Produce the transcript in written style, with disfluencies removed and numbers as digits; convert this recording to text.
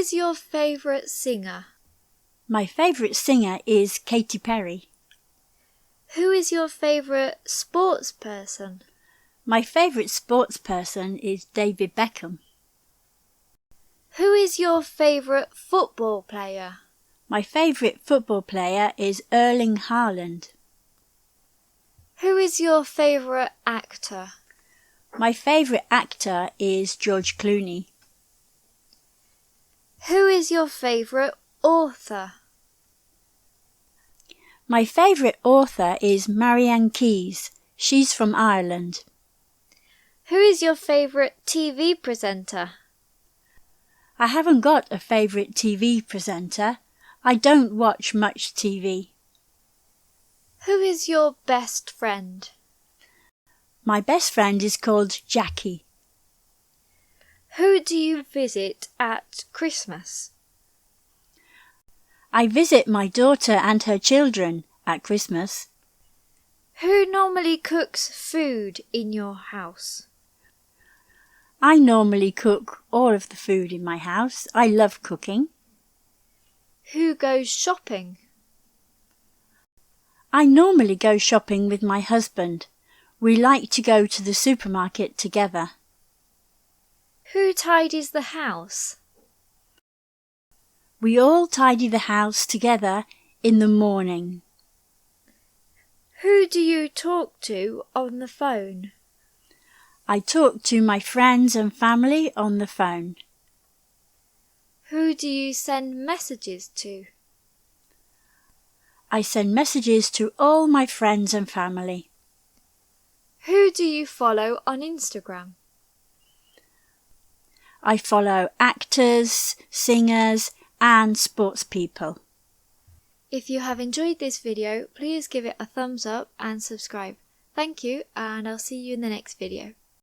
is your favourite singer? My favourite singer is Katy Perry. Who is your favourite sports person? My favourite sports person is David Beckham. Who is your favourite football player? My favourite football player is Erling Haaland. Who is your favourite actor? My favourite actor is George Clooney. Who is your favourite author? My favourite author is Marianne Keyes. She's from Ireland. Who is your favourite TV presenter? I haven't got a favourite TV presenter. I don't watch much TV. Who is your best friend? My best friend is called Jackie. Who do you visit at Christmas? I visit my daughter and her children at Christmas. Who normally cooks food in your house? I normally cook all of the food in my house. I love cooking. Who goes shopping? I normally go shopping with my husband. We like to go to the supermarket together. Who tidies the house? We all tidy the house together in the morning. Who do you talk to on the phone? I talk to my friends and family on the phone. Who do you send messages to? I send messages to all my friends and family. Who do you follow on Instagram? I follow actors, singers, and sports people. If you have enjoyed this video, please give it a thumbs up and subscribe. Thank you, and I'll see you in the next video.